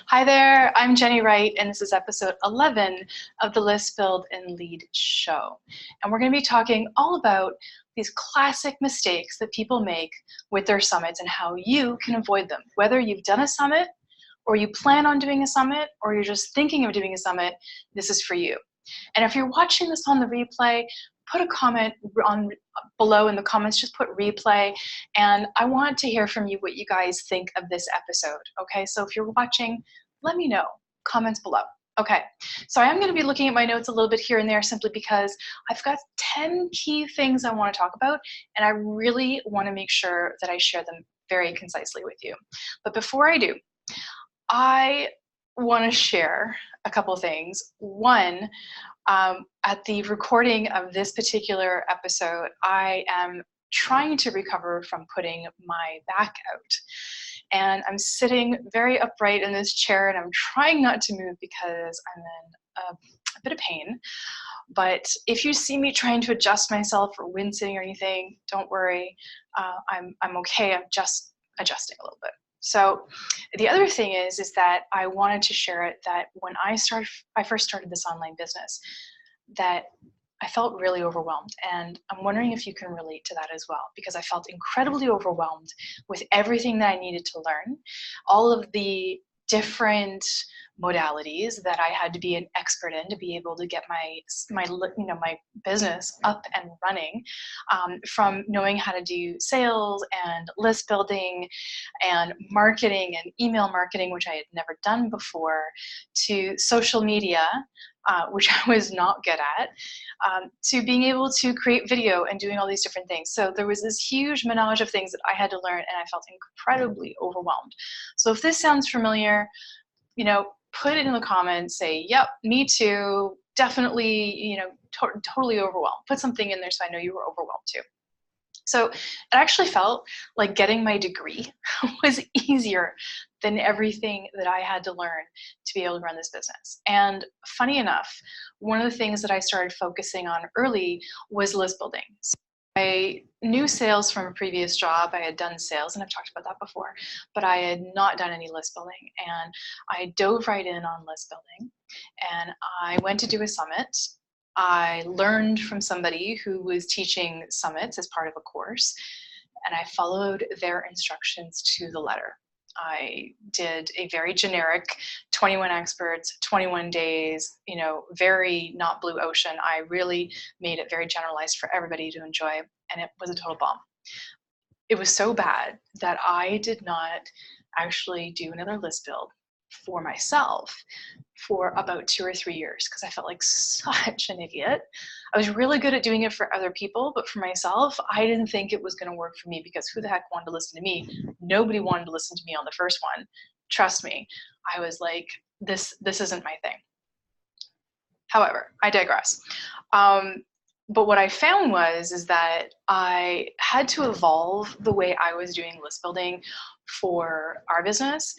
Hi there, I'm Jenny Wright, and this is episode 11 of the List Build and Lead show. And we're going to be talking all about these classic mistakes that people make with their summits and how you can avoid them. Whether you've done a summit, or you plan on doing a summit, or you're just thinking of doing a summit, this is for you. And if you're watching this on the replay, put a comment below in the comments, just put replay, and I want to hear from you what you guys think of this episode, okay? So if you're watching, let me know, comments below. Okay, so I am going to be looking at my notes a little bit here and there simply because I've got 10 key things I want to talk about, and I really want to make sure that I share them very concisely with you. But before I do, I want to share a couple things. One, at the recording of this particular episode, I am trying to recover from putting my back out. And I'm sitting very upright in this chair and I'm trying not to move because I'm in a bit of pain. But if you see me trying to adjust myself or wincing or anything, don't worry. I'm okay. I'm just adjusting a little bit. So the other thing is that I wanted to share it that when I first started this online business, that I felt really overwhelmed. And I'm wondering if you can relate to that as well, because I felt incredibly overwhelmed with everything that I needed to learn, all of the different modalities that I had to be an expert in to be able to get my business up and running, from knowing how to do sales and list building and marketing and email marketing, which I had never done before, to social media, which I was not good at, to being able to create video and doing all these different things. So there was this huge menage of things that I had to learn, and I felt incredibly overwhelmed. So if this sounds familiar, put it in the comments, say, yep, me too, definitely, totally overwhelmed. Put something in there so I know you were overwhelmed too. So it actually felt like getting my degree was easier than everything that I had to learn to be able to run this business. And funny enough, one of the things that I started focusing on early was list building. So I knew sales from a previous job. I had done sales, and I've talked about that before, but I had not done any list building. And I dove right in on list building, and I went to do a summit. I learned from somebody who was teaching summits as part of a course, and I followed their instructions to the letter. I did a very generic 21 experts, 21 days, very not blue ocean. I really made it very generalized for everybody to enjoy, and it was a total bomb. It was so bad that I did not actually do another list build for myself for about 2 or 3 years because I felt like such an idiot. I was really good at doing it for other people, but for myself, I didn't think it was going to work for me because who the heck wanted to listen to me? Nobody wanted to listen to me on the first one. Trust me, I was like, this isn't my thing. However, I digress. But what I found is that I had to evolve the way I was doing list building for our business.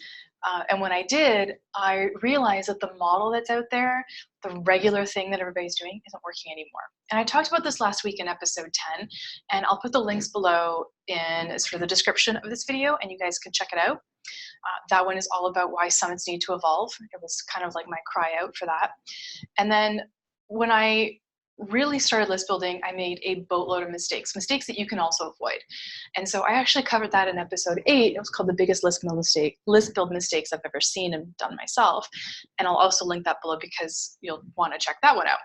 And when I did, I realized that the model that's out there, the regular thing that everybody's doing, isn't working anymore. And I talked about this last week in episode 10, and I'll put the links below in sort of the description of this video, and you guys can check it out. That one is all about why summits need to evolve. It was kind of like my cry out for that. And then when I really started list building, I made a boatload of mistakes that you can also avoid. And so I actually covered that in episode 8. It was called the biggest list build mistakes I've ever seen and done myself. And I'll also link that below because you'll want to check that one out.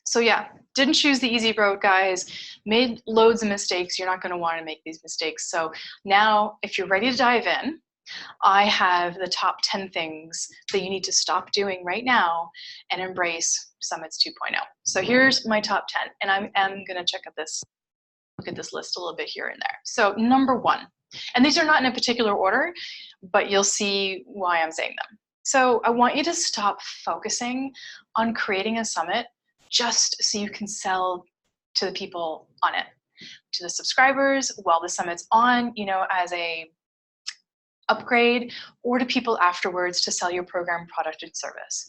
So yeah, didn't choose the easy road, guys. Made loads of mistakes. You're not going to want to make these mistakes. So now, if you're ready to dive in, I have the top 10 things that you need to stop doing right now and embrace Summits 2.0. So here's my top 10, and I am going to look at this list a little bit here and there. So number 1, and these are not in a particular order, but you'll see why I'm saying them. So I want you to stop focusing on creating a summit just so you can sell to the people on it, to the subscribers while the summit's on, as a upgrade, or to people afterwards to sell your program, product, and service.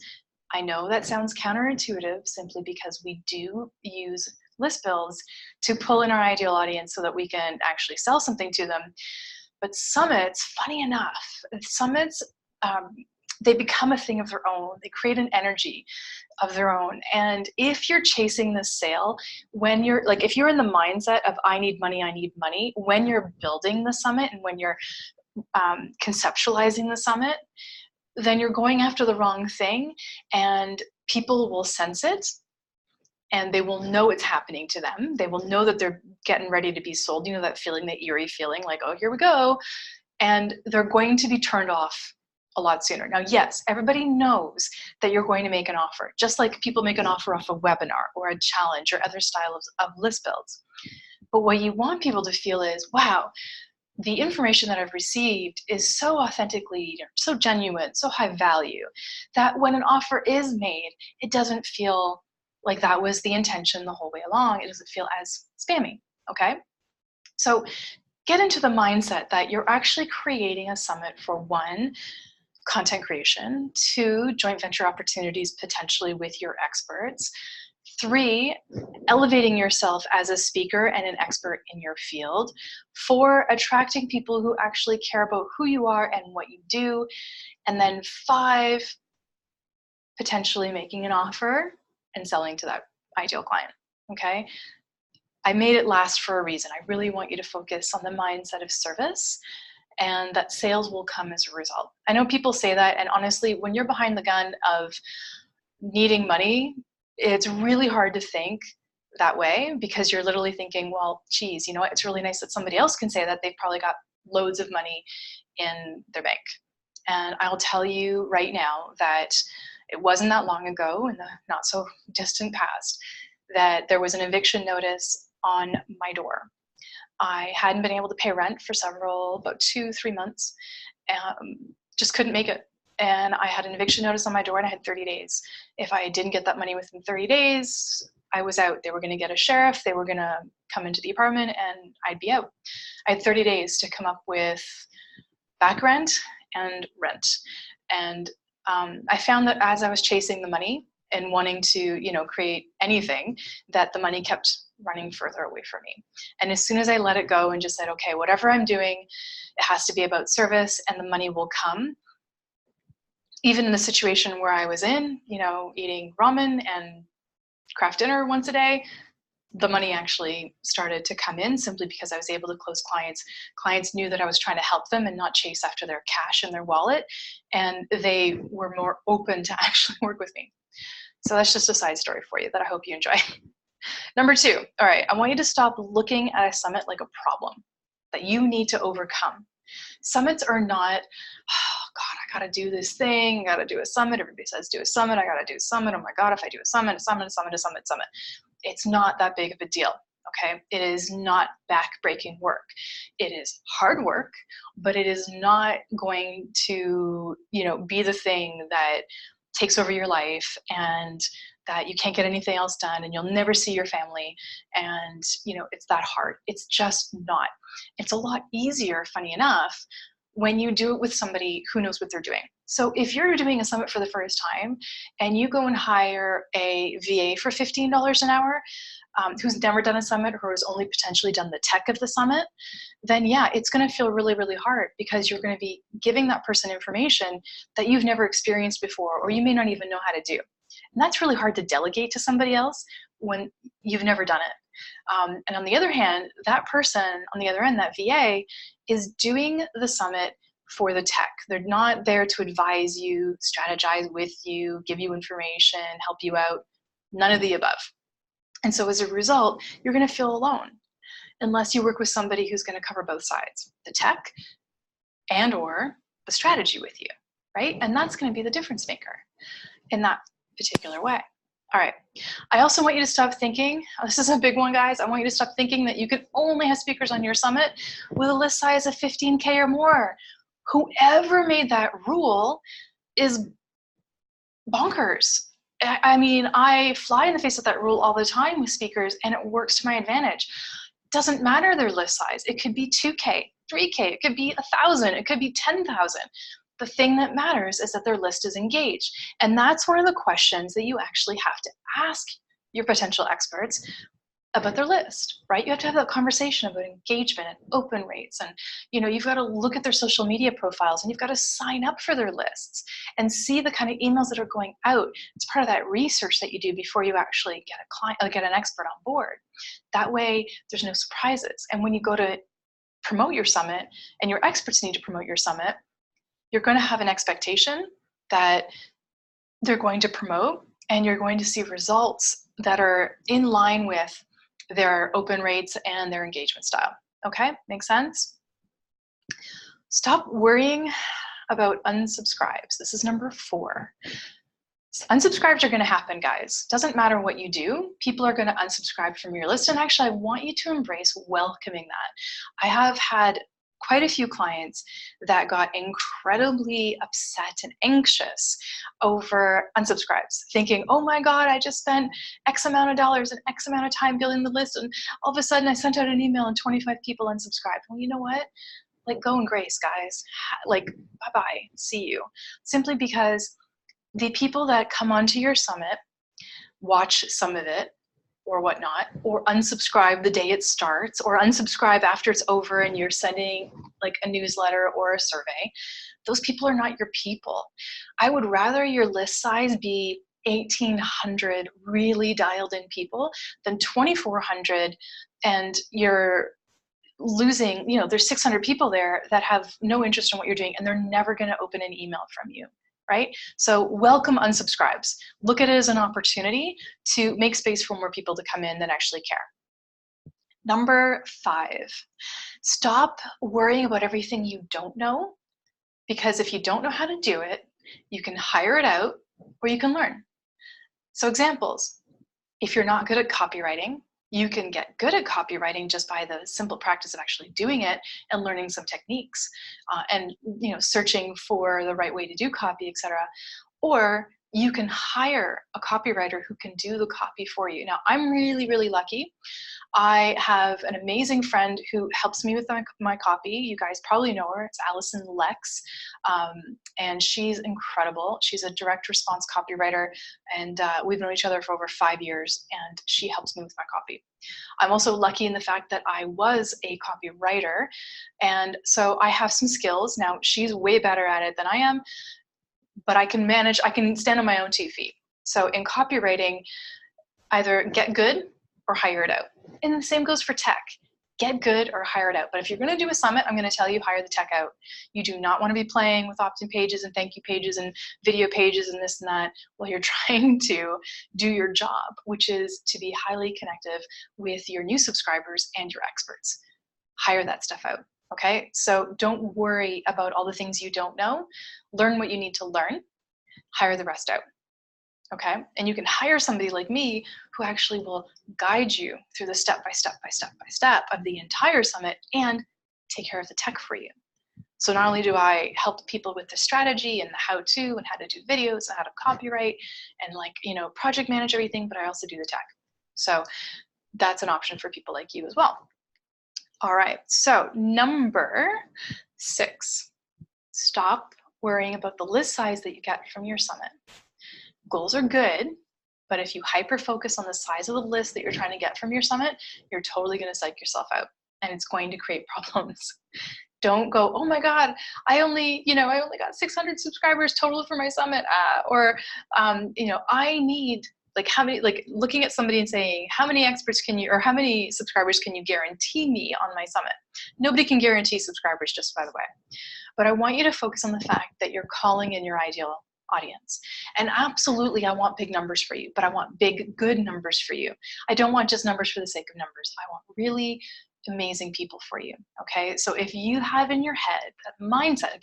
I know that sounds counterintuitive simply because we do use list builds to pull in our ideal audience so that we can actually sell something to them. But summits, funny enough, summits they become a thing of their own. They create an energy of their own. And if you're chasing this sale, when you're like, if you're in the mindset of I need money, when you're building the summit and when you're conceptualizing the summit, then you're going after the wrong thing, and people will sense it, and they will know it's happening to them. They will know that they're getting ready to be sold. You know, that feeling, that eerie feeling, like, oh, here we go. And they're going to be turned off a lot sooner. Now, yes, everybody knows that you're going to make an offer, just like people make an offer off a webinar or a challenge or other styles of list builds. But what you want people to feel is, wow, the information that I've received is so authentically, so genuine, so high value, that when an offer is made, it doesn't feel like that was the intention the whole way along. It doesn't feel as spammy, okay? So get into the mindset that you're actually creating a summit for, one, content creation, two, joint venture opportunities potentially with your experts, three, elevating yourself as a speaker and an expert in your field, four, attracting people who actually care about who you are and what you do, and then five, potentially making an offer and selling to that ideal client, okay? I made it last for a reason. I really want you to focus on the mindset of service, and that sales will come as a result. I know people say that, and honestly, when you're behind the gun of needing money, it's really hard to think that way, because you're literally thinking, well, geez, you know what? It's really nice that somebody else can say that they've probably got loads of money in their bank. And I'll tell you right now that it wasn't that long ago, in the not so distant past, that there was an eviction notice on my door. I hadn't been able to pay rent for about 2-3 months, just couldn't make it. And I had an eviction notice on my door, and I had 30 days. If I didn't get that money within 30 days, I was out. They were going to get a sheriff. They were going to come into the apartment, and I'd be out. I had 30 days to come up with back rent and rent. And I found that as I was chasing the money and wanting to, you know, create anything, that the money kept running further away from me. And as soon as I let it go and just said, okay, whatever I'm doing, it has to be about service and the money will come. Even in the situation where I was in, you know, eating ramen and craft dinner once a day, the money actually started to come in simply because I was able to close clients. Clients knew that I was trying to help them and not chase after their cash in their wallet, and they were more open to actually work with me. So that's just a side story for you that I hope you enjoy. Number two, all right, I want you to stop looking at a summit like a problem that you need to overcome. Summits are not, oh God, I gotta do this thing, I gotta do a summit. Everybody says do a summit, I gotta do a summit. Oh my God, if I do a summit. It's not that big of a deal, okay? It is not back-breaking work. It is hard work, but it is not going to, you know, be the thing that takes over your life and that you can't get anything else done and you'll never see your family, and you know, it's that hard. It's just not. It's a lot easier, funny enough, when you do it with somebody who knows what they're doing. So if you're doing a summit for the first time and you go and hire a VA for $15 an hour, who's never done a summit or has only potentially done the tech of the summit, then yeah, it's going to feel really, really hard, because you're going to be giving that person information that you've never experienced before, or you may not even know how to do. And that's really hard to delegate to somebody else when you've never done it. And on the other hand, that person on the other end, that VA, is doing the summit for the tech. They're not there to advise you, strategize with you, give you information, help you out, none of the above. And so as a result, you're going to feel alone unless you work with somebody who's going to cover both sides, the tech and or the strategy with you, right? And that's going to be the difference maker in that particular way. All right. I also want you to stop thinking, this is a big one, guys. I want you to stop thinking that you can only have speakers on your summit with a list size of 15K or more. Whoever made that rule is bonkers. I mean, I fly in the face of that rule all the time with speakers, and it works to my advantage. Doesn't matter their list size. It could be 2K, 3K, it could be 1,000, it could be 10,000. The thing that matters is that their list is engaged. And that's one of the questions that you actually have to ask your potential experts. about their list, right? You have to have that conversation about engagement and open rates. And, you've got to look at their social media profiles, and you've got to sign up for their lists and see the kind of emails that are going out. It's part of that research that you do before you actually get a client, get an expert on board. That way there's no surprises. And when you go to promote your summit and your experts need to promote your summit, you're going to have an expectation that they're going to promote, and you're going to see results that are in line with their open rates and their engagement style. Okay, makes sense? Stop worrying about unsubscribes. This is number 4. Unsubscribes are going to happen, guys. Doesn't matter what you do, people are going to unsubscribe from your list. And actually, I want you to embrace welcoming that. I have had quite a few clients that got incredibly upset and anxious over unsubscribes, thinking, oh my God, I just spent X amount of dollars and X amount of time building the list, and all of a sudden I sent out an email and 25 people unsubscribed. Well, you know what? Like, go in grace, guys. Like, bye-bye, see you. Simply because the people that come onto your summit, watch some of it, or whatnot, or unsubscribe the day it starts, or unsubscribe after it's over and you're sending like a newsletter or a survey, those people are not your people. I would rather your list size be 1,800 really dialed in people than 2,400 and you're losing, there's 600 people there that have no interest in what you're doing, and they're never going to open an email from you. Right? So welcome unsubscribes. Look at it as an opportunity to make space for more people to come in that actually care. Number 5, stop worrying about everything you don't know, because if you don't know how to do it, you can hire it out or you can learn. So examples, if you're not good at copywriting, you can get good at copywriting just by the simple practice of actually doing it and learning some techniques and searching for the right way to do copy, etc. Or you can hire a copywriter who can do the copy for you. Now, I'm really, really lucky. I have an amazing friend who helps me with my copy. You guys probably know her. It's Allison Lex, and she's incredible. She's a direct response copywriter, and we've known each other for over 5 years, and she helps me with my copy. I'm also lucky in the fact that I was a copywriter, and so I have some skills. Now, she's way better at it than I am, but I can stand on my own 2 feet. So in copywriting, either get good or hire it out. And the same goes for tech. Get good or hire it out. But if you're going to do a summit, I'm going to tell you, hire the tech out. You do not want to be playing with opt-in pages and thank you pages and video pages and this and that while you're trying to do your job, which is to be highly connective with your new subscribers and your experts. Hire that stuff out. Okay, so don't worry about all the things you don't know. Learn what you need to learn. Hire the rest out. Okay, and you can hire somebody like me who actually will guide you through the step by step of the entire summit and take care of the tech for you. So not only do I help people with the strategy and the how-to and how to do videos and how to copyright and project manage everything, but I also do the tech. So that's an option for people like you as well. All right, so number 6, stop worrying about the list size that you get from your summit. Goals are good, but if you hyper-focus on the size of the list that you're trying to get from your summit, you're totally going to psych yourself out, and it's going to create problems. Don't go, oh my God, I only got 600 subscribers total for my summit, I need how many, looking at somebody and saying, how many experts can you, or how many subscribers can you guarantee me on my summit? Nobody can guarantee subscribers, just by the way. But I want you to focus on the fact that you're calling in your ideal audience. And absolutely, I want big numbers for you, but I want big, good numbers for you. I don't want just numbers for the sake of numbers. I want really amazing people for you, okay? So if you have in your head that mindset,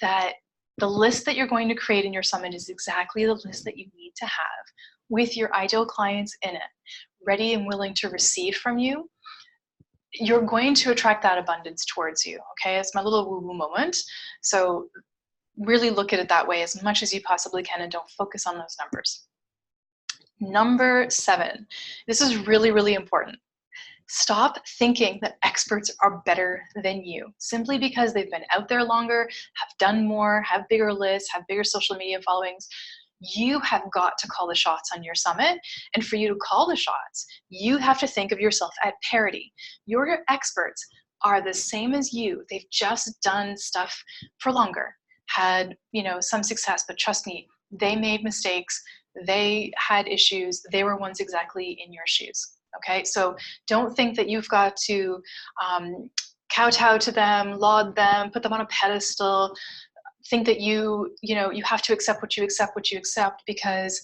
that the list that you're going to create in your summit is exactly the list that you need to have with your ideal clients in it, ready and willing to receive from you, you're going to attract that abundance towards you, okay? It's my little woo-woo moment. So really look at it that way as much as you possibly can and don't focus on those numbers. Number 7, this is really, really important. Stop thinking that experts are better than you simply because they've been out there longer, have done more, have bigger lists, have bigger social media followings. You have got to call the shots on your summit. And for you to call the shots, you have to think of yourself at parity. Your experts are the same as you. They've just done stuff for longer, had, some success, but trust me, they made mistakes. They had issues. They were once exactly in your shoes. Okay, so don't think that you've got to kowtow to them, laud them, put them on a pedestal, think that you have to accept what you accept because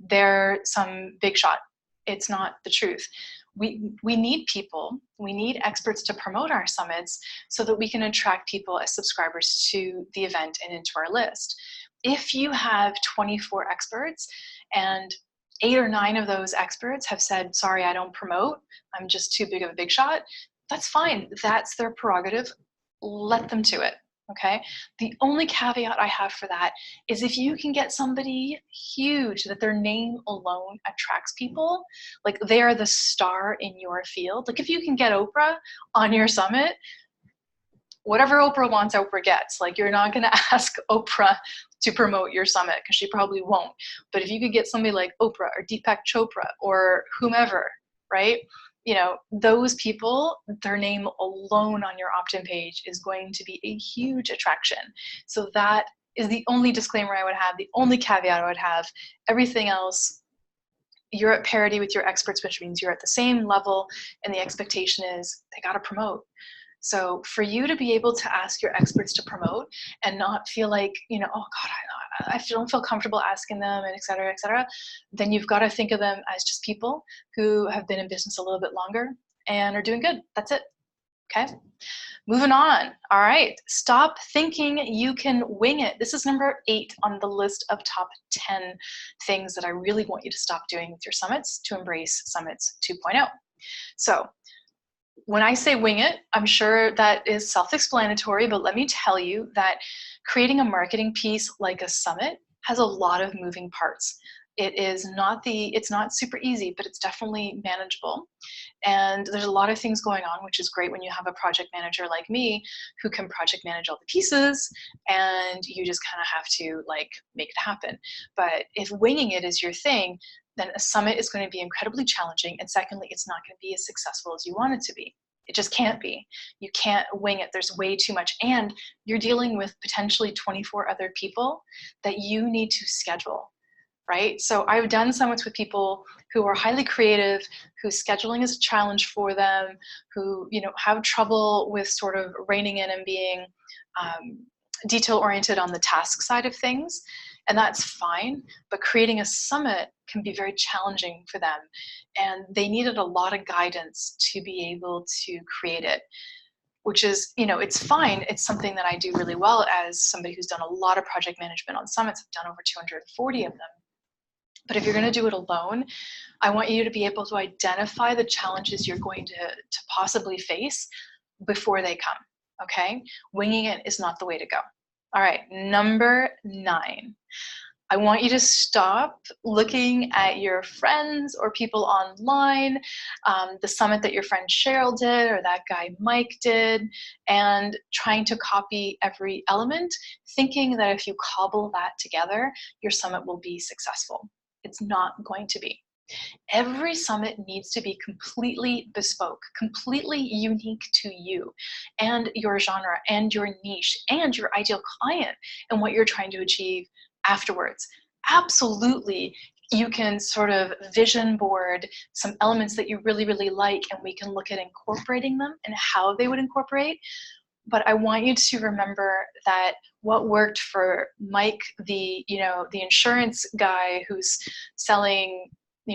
they're some big shot. It's not the truth. We need people, we need experts to promote our summits so that we can attract people as subscribers to the event and into our list. If you have 24 experts and 8 or 9 of those experts have said, sorry, I don't promote, I'm just too big of a big shot, that's fine. That's their prerogative. Let them do it. Okay. The only caveat I have for that is if you can get somebody huge that their name alone attracts people, like they are the star in your field. Like if you can get Oprah on your summit, whatever Oprah wants, Oprah gets. Like you're not going to ask Oprah to promote your summit because she probably won't. But if you could get somebody like Oprah or Deepak Chopra or whomever, right? Those people, their name alone on your opt-in page is going to be a huge attraction. So that is the only disclaimer I would have, the only caveat I would have. Everything else, you're at parity with your experts, which means you're at the same level, and the expectation is they got to promote. So for you to be able to ask your experts to promote and not feel like, oh God, I don't feel comfortable asking them, and et cetera, then you've got to think of them as just people who have been in business a little bit longer and are doing good. That's it. Okay. Moving on. All right. Stop thinking you can wing it. This is number 8 on the list of top 10 things that I really want you to stop doing with your summits to embrace Summits 2.0. So when I say wing it, I'm sure that is self-explanatory, but let me tell you that creating a marketing piece like a summit has a lot of moving parts. It's not super easy, but it's definitely manageable. And there's a lot of things going on, which is great when you have a project manager like me who can project manage all the pieces, and you just kind of have to make it happen. But if winging it is your thing, then a summit is going to be incredibly challenging. And secondly, it's not going to be as successful as you want it to be. It just can't be. You can't wing it. There's way too much. And you're dealing with potentially 24 other people that you need to schedule, right? So I've done summits with people who are highly creative, whose scheduling is a challenge for them, who have trouble with sort of reining in and being detail-oriented on the task side of things. And that's fine, but creating a summit can be very challenging for them. And they needed a lot of guidance to be able to create it, which is, it's fine. It's something that I do really well as somebody who's done a lot of project management on summits. I've done over 240 of them. But if you're going to do it alone, I want you to be able to identify the challenges you're going to possibly face before they come, okay? Winging it is not the way to go. All right, number 9. I want you to stop looking at your friends or people online, the summit that your friend Cheryl did or that guy Mike did, and trying to copy every element, thinking that if you cobble that together, your summit will be successful. It's not going to be. Every summit needs to be completely bespoke, completely unique to you and your genre and your niche and your ideal client and what you're trying to achieve afterwards. Absolutely, you can sort of vision board some elements that you really, really like, and we can look at incorporating them and how they would incorporate. But I want you to remember that what worked for Mike, the insurance guy who's selling,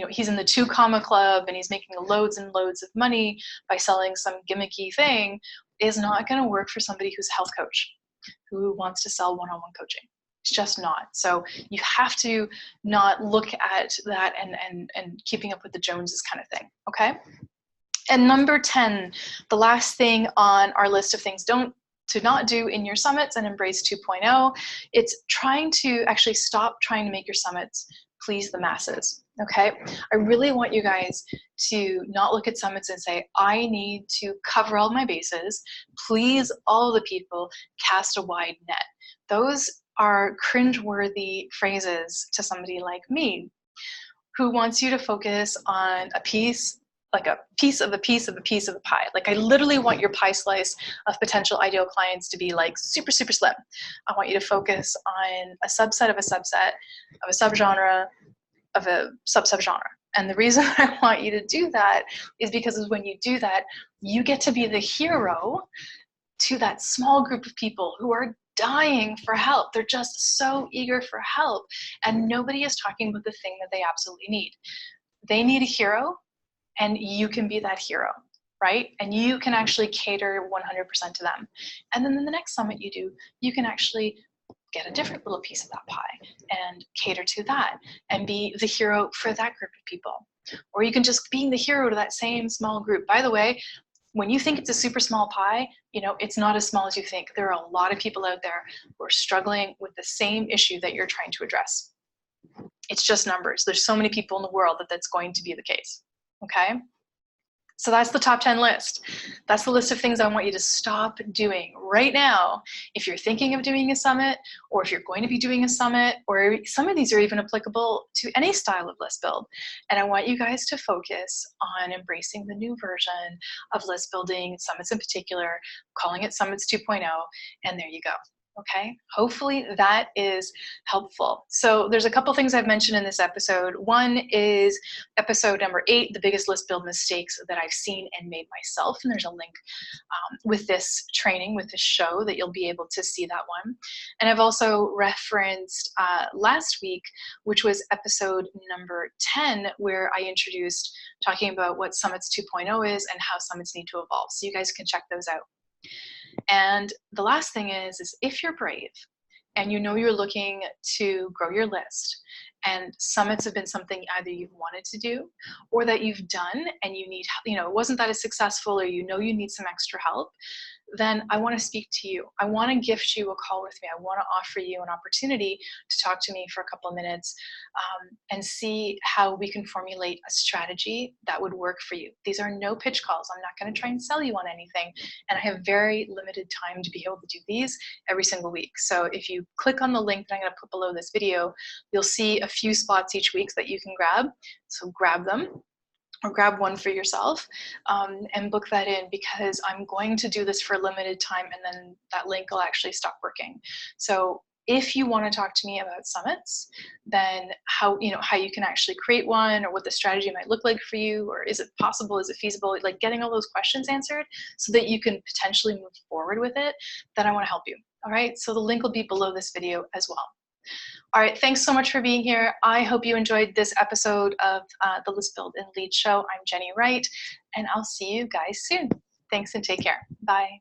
he's in the 2 Comma Club and he's making loads and loads of money by selling some gimmicky thing, is not going to work for somebody who's a health coach who wants to sell one-on-one coaching. It's just not. So you have to not look at that and keeping up with the Joneses kind of thing, okay? And number 10, the last thing on our list of things to not do in your summits and embrace 2.0, it's trying to actually stop trying to make your summits please the masses, okay? I really want you guys to not look at summits and say, I need to cover all my bases, please all the people, cast a wide net. Those are cringeworthy phrases to somebody like me, who wants you to focus on a piece, like a piece of a piece of a piece of the pie. Like I literally want your pie slice of potential ideal clients to be like super, super slim. I want you to focus on a subset of a subset of a subgenre of a sub-subgenre. And the reason I want you to do that is because when you do that, you get to be the hero to that small group of people who are dying for help. They're just so eager for help, and nobody is talking about the thing that they absolutely need. They need a hero, and you can be that hero, right? And you can actually cater 100% to them. And then in the next summit you do, you can actually get a different little piece of that pie and cater to that and be the hero for that group of people. Or you can just be the hero to that same small group. By the way, when you think it's a super small pie, you know, it's not as small as you think. There are a lot of people out there who are struggling with the same issue that you're trying to address. It's just numbers. There's so many people in the world that that's going to be the case, okay? So that's the top 10 list. That's the list of things I want you to stop doing right now. If you're thinking of doing a summit, or if you're going to be doing a summit, or some of these are even applicable to any style of list build. And I want you guys to focus on embracing the new version of list building, summits in particular, calling it Summits 2.0, and there you go. Okay, hopefully that is helpful. So there's a couple things I've mentioned in this episode. One is episode number 8, the biggest list build mistakes that I've seen and made myself. And there's a link with this training, with this show, that you'll be able to see that one. And I've also referenced last week, which was episode number 10, where I introduced talking about what Summits 2.0 is and how summits need to evolve. So you guys can check those out. And the last thing is if you're brave and you know you're looking to grow your list, and summits have been something either you've wanted to do or that you've done and you need, you know, it wasn't that as successful, or you know you need some extra help, then I want to speak to you. I want to gift you a call with me. I want to offer you an opportunity to talk to me for a couple of minutes and see how we can formulate a strategy that would work for you. These are no pitch calls. I'm not going to try and sell you on anything. And I have very limited time to be able to do these every single week. So if you click on the link that I'm going to put below this video, you'll see a few spots each week that you can grab. So grab them, or grab one for yourself and book that in, because I'm going to do this for a limited time, and then that link will actually stop working. So if you want to talk to me about summits, then how you can actually create one, or what the strategy might look like for you, or is it possible, is it feasible, like getting all those questions answered so that you can potentially move forward with it, then I want to help you. All right, so the link will be below this video as well. All right, thanks so much for being here. I hope you enjoyed this episode of the List Build and Lead Show. I'm Jenny Wright, and I'll see you guys soon. Thanks and take care. Bye.